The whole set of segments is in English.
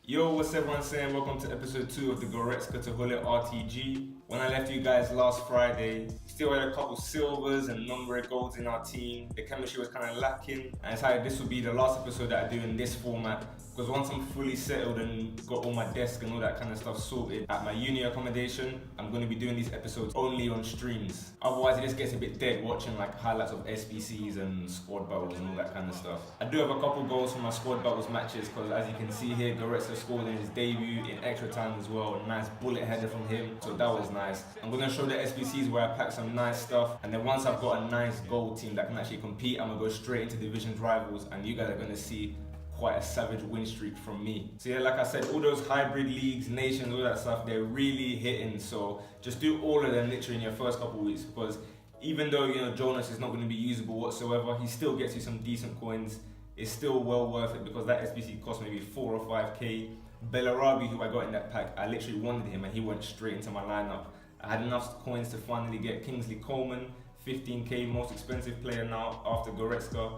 Yo, what's everyone saying? Welcome to episode 2 of the Goretzka to Gullit RTG. When I left you guys last Friday, still had a couple silvers and non-rare golds in our team. The chemistry was kind of lacking, and I decided this would be the last episode that I do in this format, because once I'm fully settled and got all my desk and all that kind of stuff sorted at my uni accommodation, I'm going to be doing these episodes only on streams. Otherwise it just gets a bit dead watching like highlights of SBCs and squad battles and all that kind of stuff. I do have a couple goals from my squad battles matches, because as you can see here, Goretzka scored in his debut in extra time as well. A nice bullet header from him, so that was nice. I'm going to show the SBCs where I packed some nice stuff, and then once I've got a nice gold team that can actually compete, I'm going to go straight into divisions rivals, and you guys are going to see quite a savage win streak from me. So yeah, like I said, all those hybrid leagues, nations, all that stuff, they're really hitting. So just do all of them literally in your first couple of weeks, because even though, you know, Jonas is not going to be usable whatsoever, he still gets you some decent coins. It's still well worth it, because that SBC cost maybe 4 or 5k. Bellarabi, who I got in that pack, I literally wanted him and he went straight into my lineup. I had enough coins to finally get Kingsley Coleman, 15k, most expensive player now after Goretzka.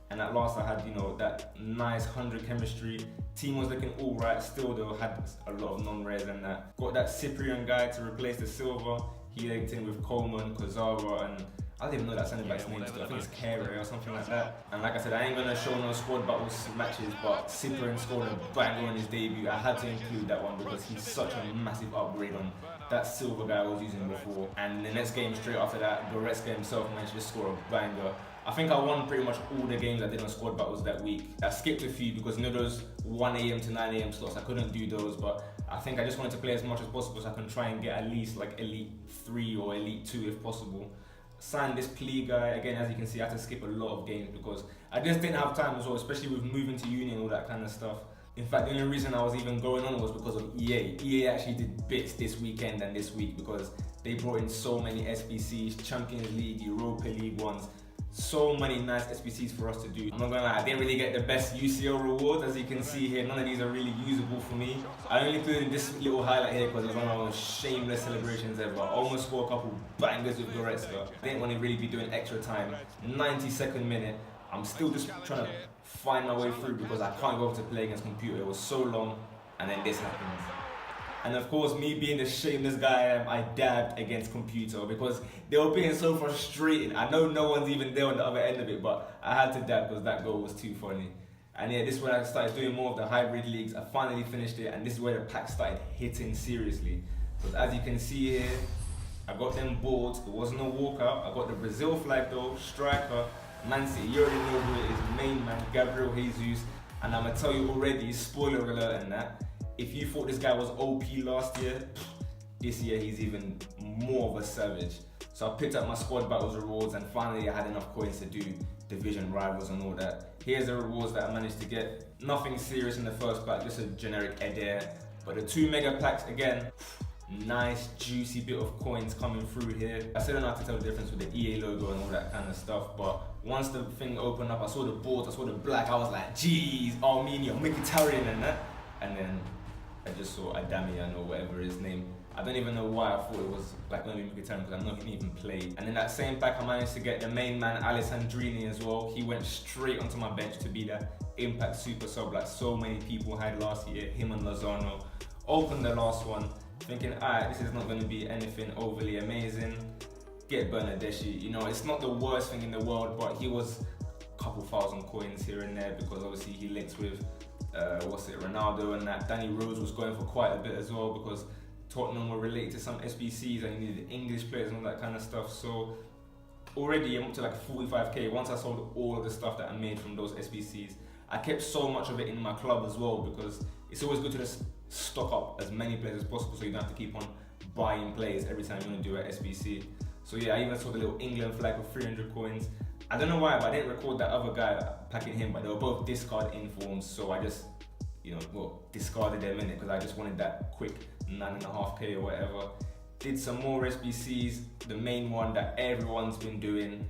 And at last I had, you know, that nice 100 chemistry. Team was looking all right, still though had a lot of non-rares and that. Got that Cyprian guy to replace the silver. He linked in with Coleman, Kozara, and I don't even know that centre back's name still. I think it's Kere or something like that. And like I said, I ain't gonna show no squad battles matches, but Cyprian scored a banger on his debut. I had to include that one because he's such a massive upgrade on that silver guy I was using before. And the next game straight after that, Goretzka himself managed to score a banger. I think I won pretty much all the games I did on squad battles that week. I skipped a few because, you know, those 1 AM to 9 AM slots, I couldn't do those, but I think I just wanted to play as much as possible so I can try and get at least like Elite 3 or Elite 2 if possible. Signed this plea guy, again, as you can see, I had to skip a lot of games because I just didn't have time as well, especially with moving to uni and all that kind of stuff. In fact, the only reason I was even going on was because of EA. EA actually did bits this weekend and this week because they brought in so many SBCs, Champions League, Europa League ones. So many nice SBCs for us to do. I'm not gonna lie, I didn't really get the best UCL rewards. As you can see here, none of these are really usable for me. I only included this little highlight here because it was one of the most shameless celebrations ever. I almost scored a couple bangers with Goretzka. I didn't want to really be doing extra time. 92nd minute. I'm still just trying to find my way through because I can't go over to play against computer. It was so long, and then this happens. And of course, me being the shameless guy I am, I dabbed against computer because they were being so frustrating. I know no one's even there on the other end of it, but I had to dab because that goal was too funny. And yeah, this is when I started doing more of the hybrid leagues. I finally finished it, and this is where the pack started hitting seriously. Because as you can see here, I got them boards. It wasn't a walkout. I got the Brazil flag though, striker, Man City. You already know who it is, main man, Gabriel Jesus. And I'm gonna tell you already, spoiler alert and that, if you thought this guy was OP last year, this year he's even more of a savage. So I picked up my squad battles rewards, and finally I had enough coins to do division rivals and all that. Here's the rewards that I managed to get. Nothing serious in the first pack, just a generic Eder. But the 2 mega packs, again, nice juicy bit of coins coming through here. I still don't know how to tell the difference with the EA logo and all that kind of stuff, but once the thing opened up, I saw the boards, I saw the black, I was like, geez, Armenia, Mkhitaryan and that. And then I just saw Adamian or whatever his name. I don't even know why I thought it was like only Mkhitaryan because I know he didn't even play. And in that same pack, I managed to get the main man Alessandrini as well. He went straight onto my bench to be that impact super sub like so many people had last year. Him and Lozano. Opened the last one, thinking, alright, this is not going to be anything overly amazing. Get Bernadeschi. You know, it's not the worst thing in the world, but he was a couple thousand coins here and there because obviously he links with Ronaldo and that. Danny Rose was going for quite a bit as well because Tottenham were related to some SBCs and you needed English players and all that kind of stuff. So already I'm up to like 45k once I sold all of the stuff that I made from those SBCs. I kept so much of it in my club as well because it's always good to just stock up as many players as possible so you don't have to keep on buying players every time you want to do an SBC. So yeah, I even saw the little England flag with 300 coins. I don't know why, but I didn't record that other guy packing him, but they were both discard informs, so I just, you know, well, discarded them in it because I just wanted that quick 9.5k or whatever. Did some more SBCs, the main one that everyone's been doing,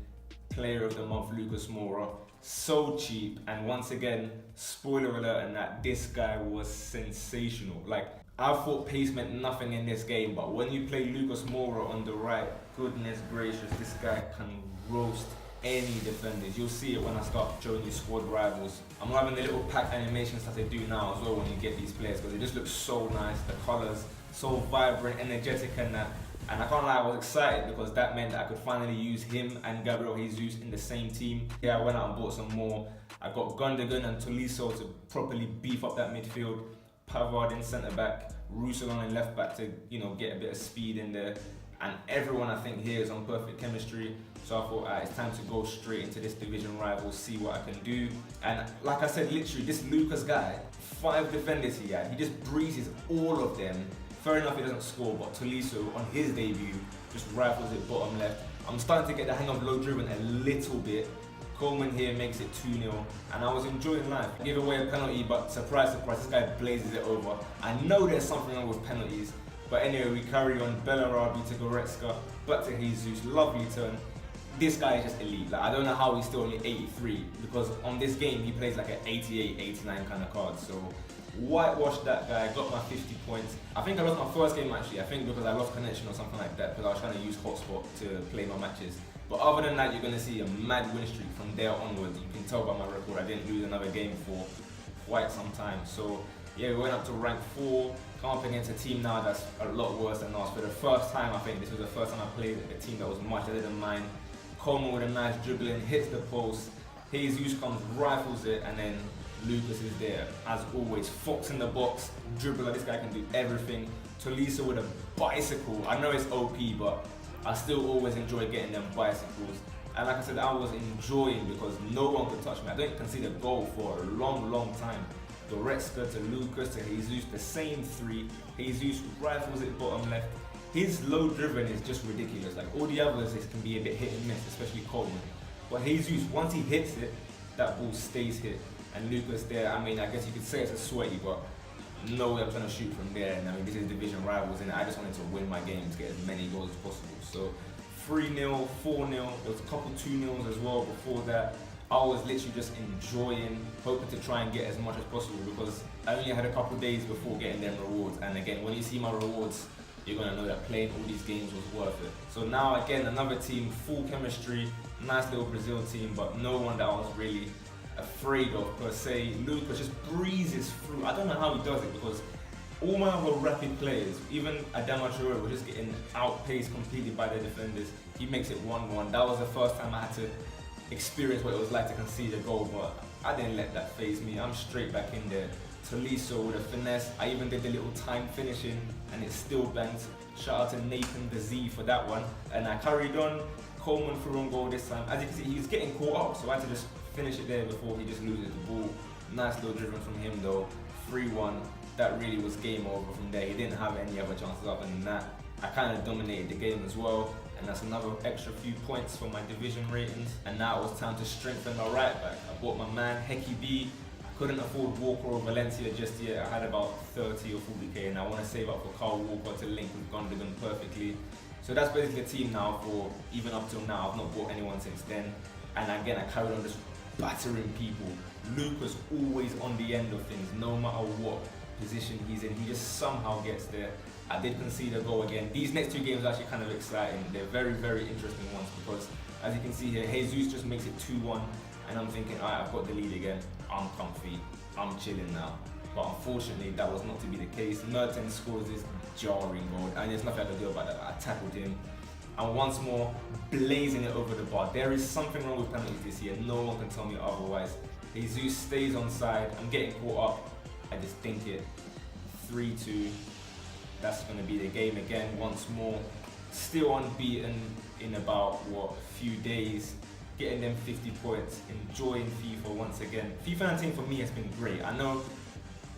Player of the Month, Lucas Moura. So cheap, and once again, spoiler alert and that, this guy was sensational. Like, I thought pace meant nothing in this game, but when you play Lucas Moura on the right, goodness gracious, this guy can roast any defenders. You'll see it when I start showing you squad rivals. I'm loving the little pack animations that they do now as well when you get these players, because it just looks so nice. The colours, so vibrant, energetic and that. And I can't lie, I was excited because that meant that I could finally use him and Gabriel Jesus in the same team. Yeah, I went out and bought some more. I got Gundogan and Tolisso to properly beef up that midfield. Pavard in centre back, Roussillon in left back to, you know, get a bit of speed in there. And everyone I think here is on perfect chemistry. So I thought, it's time to go straight into this division rival, see what I can do. And like I said, literally, this Lucas guy, 5 defenders he had, he just breezes all of them. Fair enough, he doesn't score, but Tolisso on his debut just rifles it bottom left. I'm starting to get the hang of low driven a little bit. Coleman here makes it 2-0, and I was enjoying life. I gave away a penalty, but surprise, surprise, this guy blazes it over. I know there's something wrong with penalties, but anyway, we carry on. Bellarabi to Goretzka, back to Jesus, lovely turn. This guy is just elite. Like, I don't know how he's still only 83, because on this game he plays like an 88, 89 kind of card. So whitewashed that guy, got my 50 points. I think I lost my first game actually, I think because I lost connection or something like that, because I was trying to use hotspot to play my matches. But other than that, you're going to see a mad win streak from there onwards. You can tell by my record, I didn't lose another game for quite some time. So yeah, we went up to rank 4, come up against a team now that's a lot worse than us. For the first time, I think this was the first time I played a team that was much better than mine. Coleman with a nice dribbling, hits the post. Jesus comes, rifles it, and then Lucas is there, as always. Fox in the box, dribbler, this guy can do everything. Tolisso with a bicycle. I know it's OP, but I still always enjoy getting them bicycles. And like I said, I was enjoying because no one could touch me. I didn't concede a goal for a long, long time. Goretzka to Lucas to Jesus, the same 3. Jesus rifles it bottom left. His low driven is just ridiculous. Like all the others, it can be a bit hit and miss, especially Coleman. But Jesus, once he hits it, that ball stays hit. And Lucas there, I mean, I guess you could say it's a sweaty, but no way I'm trying to shoot from there. And I mean, this is division rivals, and I just wanted to win my games, get as many goals as possible. So 3-0, 4-0, there was a couple 2-0s as well before that. I was literally just enjoying, hoping to try and get as much as possible because I only had a couple days before getting them rewards. And again, when you see my rewards, you're gonna know that playing all these games was worth it. So now again, another team, full chemistry, nice little Brazil team, but no one that I was really afraid of per se. Lucas just breezes through. I don't know how he does it because all my other rapid players, even Adama Traore, were just getting outpaced completely by their defenders. He makes it 1-1. That was the first time I had to experience what it was like to concede a goal, but I didn't let that faze me. I'm straight back in there. Tolisso with a finesse. I even did the little time finishing and it still bangs. Shout out to Nathan the Z for that one. And I carried on. Coleman threw on goal this time. As you can see, he's getting caught up, so I had to just finish it there before he just loses the ball. Nice little driven from him though. 3-1. That really was game over from there. He didn't have any other chances other than that. I kind of dominated the game as well. And that's another extra few points for my division ratings. And now it was time to strengthen my right back. I bought my man, Hecky B. I couldn't afford Walker or Valencia just yet. I had about 30 or 40k and I want to save up for Carl Walker to link with Gundogan perfectly. So that's basically the team now for even up till now. I've not bought anyone since then. And again, I carried on just battering people. Lucas always on the end of things, no matter what position he's in. He just somehow gets there. I did concede a goal again. These next 2 games are actually kind of exciting. They're very, very interesting ones because as you can see here, Jesus just makes it 2-1 and I'm thinking, alright, I've got the lead again. I'm comfy, I'm chilling now. But unfortunately, that was not to be the case. Mertens scores this jarring goal and there's nothing I can do about that. I tackled him. And once more, blazing it over the bar. There is something wrong with penalties this year. No one can tell me otherwise. Jesus stays on side. I'm getting caught up. I just think it. 3-2. That's going to be the game again once more. Still unbeaten in about, what, a few days. Getting them 50 points. Enjoying FIFA once again. FIFA 19 for me has been great. I know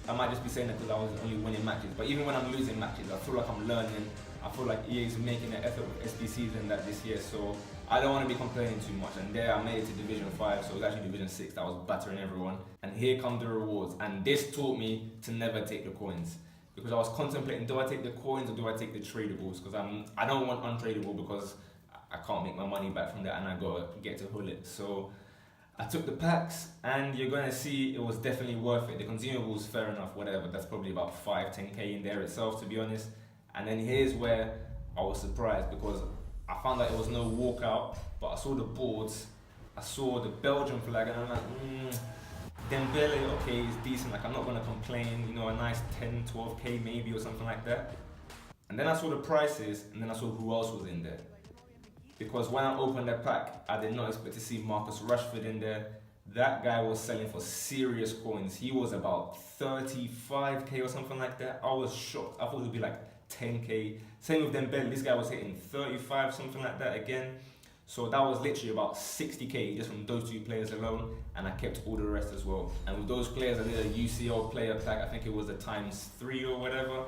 I might just be saying that because I was only winning matches. But even when I'm losing matches, I feel like I'm learning. I feel like EA is making an effort with SBCs and that this year. So I don't want to be complaining too much. And there I made it to Division 5. So it was actually Division 6 that I was battering everyone. And here come the rewards. And this taught me to never take the coins. Because I was contemplating, do I take the coins or do I take the tradables? Because I don't want untradable because I can't make my money back from that and I gotta get to Gullit. So I took the packs and you're gonna see it was definitely worth it. The consumables, fair enough, whatever. That's probably about 5-10k in there itself, to be honest. And then here's where I was surprised because I found that it was no walkout, but I saw the boards I saw the Belgian flag and I'm like, Dembele, okay, is decent, like I'm not gonna complain, you know, a nice 10, 12k maybe or something like that. And then I saw the prices and then I saw who else was in there. Because when I opened the pack, I did not expect to see Marcus Rashford in there. That guy was selling for serious coins. He was about 35k or something like that. I was shocked. I thought it would be like 10k. Same with Dembele, this guy was hitting 35, something like that again. So that was literally about 60k just from those two players alone, and I kept all the rest as well. And with those players, I did a UCL player pack, I think it was a ×3 or whatever.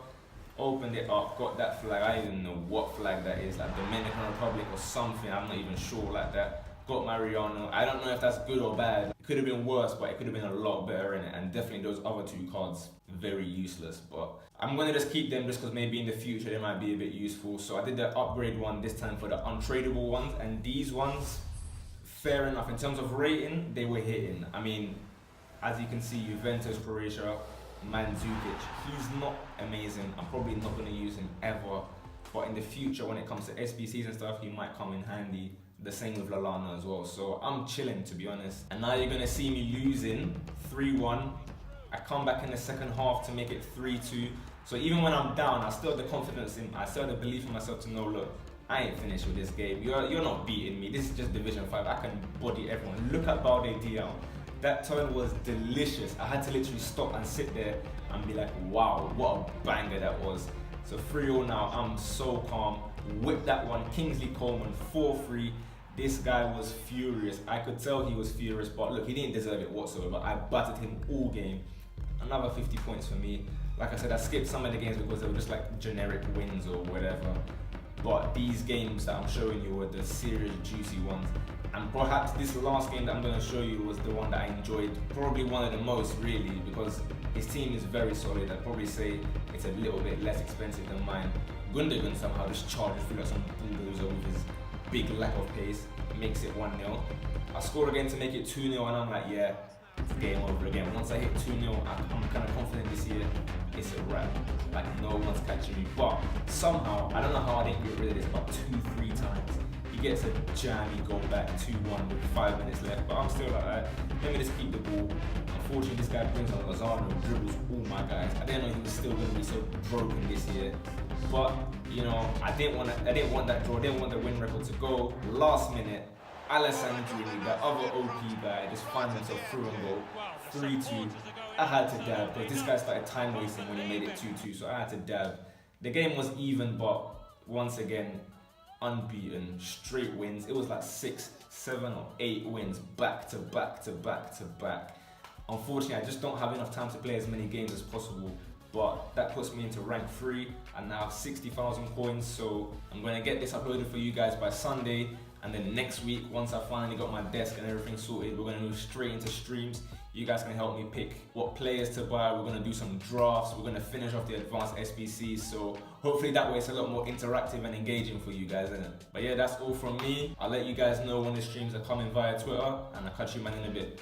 Opened it up, got that flag, I don't even know what flag that is, like Dominican Republic or something, I'm not even sure like that. Got Mariano, I don't know if that's good or bad. It could have been worse, but it could have been a lot better in it, and definitely those other two cards, very useless. But I'm gonna just keep them just because maybe in the future they might be a bit useful. So I did the upgrade one this time for the untradeable ones, and these ones, fair enough. In terms of rating, they were hitting. I mean, as you can see, Juventus, Croatia, Mandzukic, he's not amazing. I'm probably not gonna use him ever, but in the future when it comes to SBCs and stuff, he might come in handy. The same with Lallana as well. So I'm chilling, to be honest. And now you're gonna see me losing 3-1. I come back in the second half to make it 3-2. So even when I'm down, I still have the confidence I still have the belief in myself to know, look, I ain't finished with this game. You're not beating me. This is just Division 5. I can body everyone. Look at Balde Diao. That turn was delicious. I had to literally stop and sit there and be like, wow, what a banger that was. So 3-0 now, I'm so calm. Whip that one, Kingsley Coleman, 4-3. This guy was furious. I could tell he was furious, but look, he didn't deserve it whatsoever. I battered him all game. Another 50 points for me. Like I said, I skipped some of the games because they were just like generic wins or whatever. But these games that I'm showing you were the serious juicy ones. And perhaps this last game that I'm going to show you was the one that I enjoyed probably one of the most, really, because his team is very solid. I'd probably say it's a little bit less expensive than mine. Gundogan somehow just charges through like some bulldozer with his big lack of pace, makes it 1-0. I scored again to make it 2-0 and I'm like, yeah, it's game over again. Once I hit 2-0, I'm kind of confident this year it's a wrap. Like no one's catching me. But somehow, I don't know how I didn't get rid of this about 2-3 times. He gets a jammy goal back 2-1 with 5 minutes left, but I'm still like, let me just keep the ball. Unfortunately, this guy brings on Lozano and dribbles all my guys. I didn't know he was still going to be so broken this year. But, you know, I didn't want that draw, I didn't want the win record to go. Last minute, Alessandrini, the other OP guy, just finds himself through and goal. 3-2. I had to dab, because this guy started time wasting when he made it 2-2, so I had to dab. The game was even, but once again, unbeaten, straight wins. It was like 6, 7 or 8 wins back to back to back to back. Unfortunately, I just don't have enough time to play as many games as possible, but that puts me into rank 3 and now 60,000 coins. So I'm going to get this uploaded for you guys by Sunday, and then next week, once I finally got my desk and everything sorted, we're going to move straight into streams. You guys can help me pick what players to buy. We're going to do some drafts. We're going to finish off the advanced SBCs. So hopefully that way it's a lot more interactive and engaging for you guys, isn't it? But yeah, that's all from me. I'll let you guys know when the streams are coming via Twitter, and I'll catch you man in a bit.